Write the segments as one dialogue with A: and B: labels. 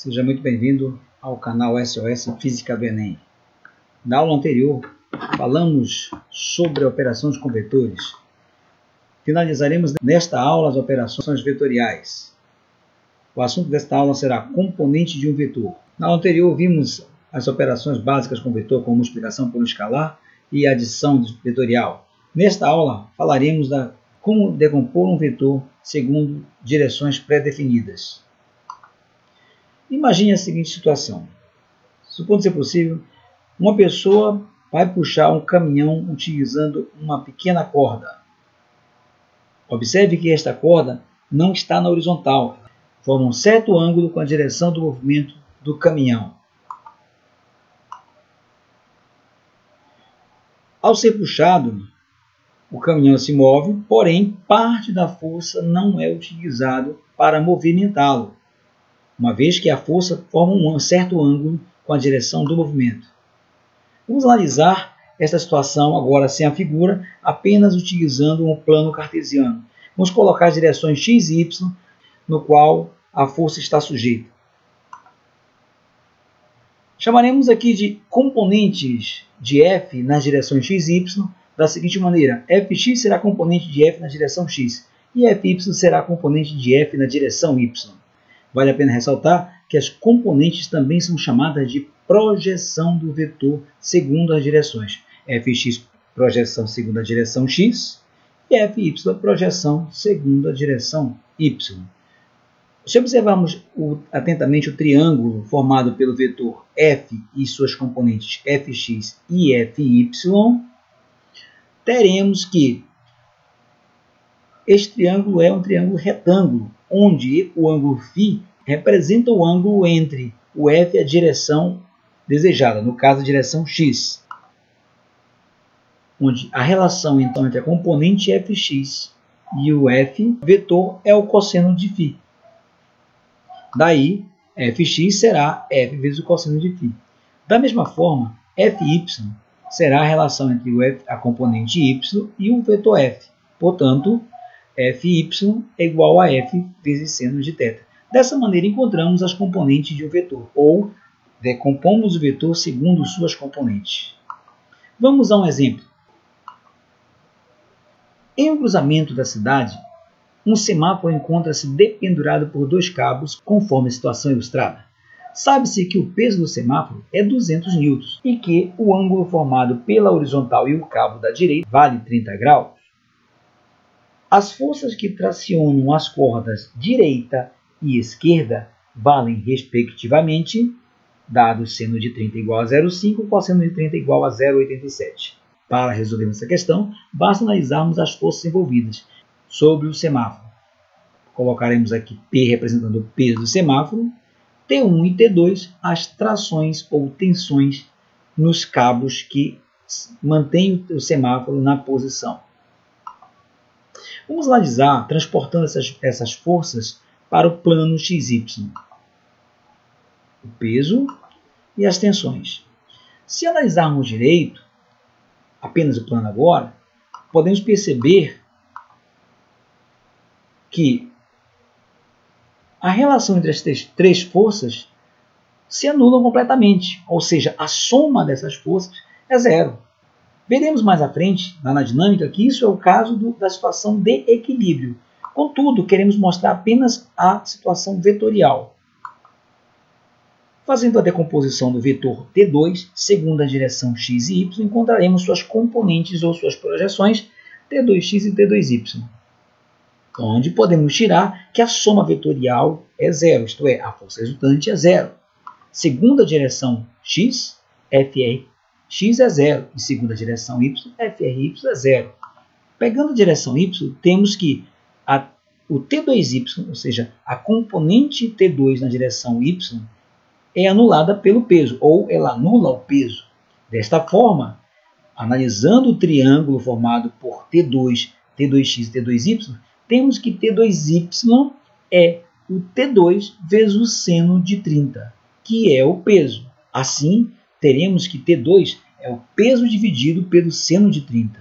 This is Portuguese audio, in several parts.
A: Seja muito bem-vindo ao canal SOS Física do Enem. Na aula anterior, falamos sobre operações com vetores. Finalizaremos nesta aula as operações vetoriais. O assunto desta aula será componente de um vetor. Na aula anterior, vimos as operações básicas com vetor, como multiplicação por um escalar e adição vetorial. Nesta aula, falaremos de como decompor um vetor segundo direções pré-definidas. Imagine a seguinte situação. Supondo ser possível, uma pessoa vai puxar um caminhão utilizando uma pequena corda. Observe que esta corda não está na horizontal, forma um certo ângulo com a direção do movimento do caminhão. Ao ser puxado, o caminhão se move, porém parte da força não é utilizado para movimentá-lo, uma vez que a força forma um certo ângulo com a direção do movimento. Vamos analisar esta situação agora sem a figura, apenas utilizando um plano cartesiano. Vamos colocar as direções x e y, no qual a força está sujeita. Chamaremos aqui de componentes de F nas direções x e y da seguinte maneira: Fx será componente de F na direção x e Fy será componente de F na direção y. Vale a pena ressaltar que as componentes também são chamadas de projeção do vetor segundo as direções. Fx, projeção segundo a direção x, e Fy, projeção segundo a direção y. Se observarmos atentamente o triângulo formado pelo vetor f e suas componentes fx e fy, teremos que este triângulo é um triângulo retângulo, onde o ângulo φ representa o ângulo entre o f e a direção desejada, no caso a direção x, onde a relação então entre a componente fx e o f vetor é o cosseno de φ. Daí, fx será f vezes o cosseno de φ. Da mesma forma, fy será a relação entre a componente y e o vetor f. Portanto, Fy é igual a f vezes seno de θ. Dessa maneira, encontramos as componentes de um vetor, ou decompomos o vetor segundo suas componentes. Vamos a um exemplo. Em um cruzamento da cidade, um semáforo encontra-se dependurado por dois cabos, conforme a situação ilustrada. Sabe-se que o peso do semáforo é 200 N e que o ângulo formado pela horizontal e o cabo da direita vale 30 graus. As forças que tracionam as cordas direita e esquerda valem, respectivamente, dado seno de 30 igual a 0,5, cosseno de 30 igual a 0,87. Para resolver essa questão, basta analisarmos as forças envolvidas sobre o semáforo. Colocaremos aqui P representando o peso do semáforo, T1 e T2 as trações ou tensões nos cabos que mantêm o semáforo na posição. Vamos analisar transportando essas forças para o plano XY. O peso e as tensões. Se analisarmos direito, apenas o plano agora, podemos perceber que a relação entre as três forças se anulam completamente, ou seja, a soma dessas forças é zero. Veremos mais à frente, na dinâmica, que isso é o caso da situação de equilíbrio. Contudo, queremos mostrar apenas a situação vetorial. Fazendo a decomposição do vetor T2, segundo a direção x e y, encontraremos suas componentes ou suas projeções T2x e T2y, onde podemos tirar que a soma vetorial é zero, isto é, a força resultante é zero. Segundo a direção x, Frx é zero, e segundo a direção y, Fry é zero. Pegando a direção y, temos que o T2y, ou seja, a componente T2 na direção y, é anulada pelo peso, ou ela anula o peso. Desta forma, analisando o triângulo formado por T2, T2x e T2y, temos que T2y é o T2 vezes o seno de 30, que é o peso. Assim, teremos que T2 é o peso dividido pelo seno de 30.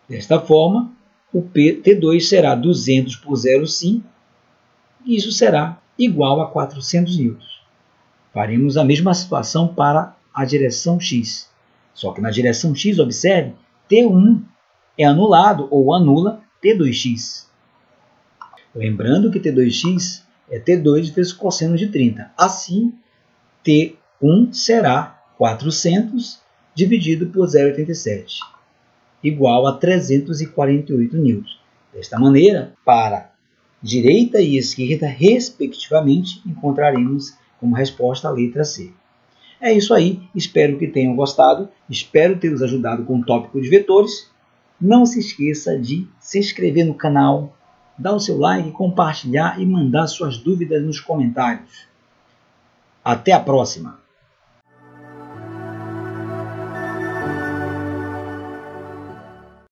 A: Desta forma, o T2 será 200 por 0,5, e isso será igual a 400 newtons. Faremos a mesma situação para a direção x. Só que na direção x, observe, T1 é anulado ou anula T2x. Lembrando que T2x é T2 vezes cosseno de 30. Assim, T1 será 400 dividido por 0,87, igual a 348 newtons. Desta maneira, para direita e esquerda, respectivamente, encontraremos como resposta a letra C. É isso aí, espero que tenham gostado, espero ter os ajudado com o tópico de vetores. Não se esqueça de se inscrever no canal, dar o seu like, compartilhar e mandar suas dúvidas nos comentários. Até a próxima!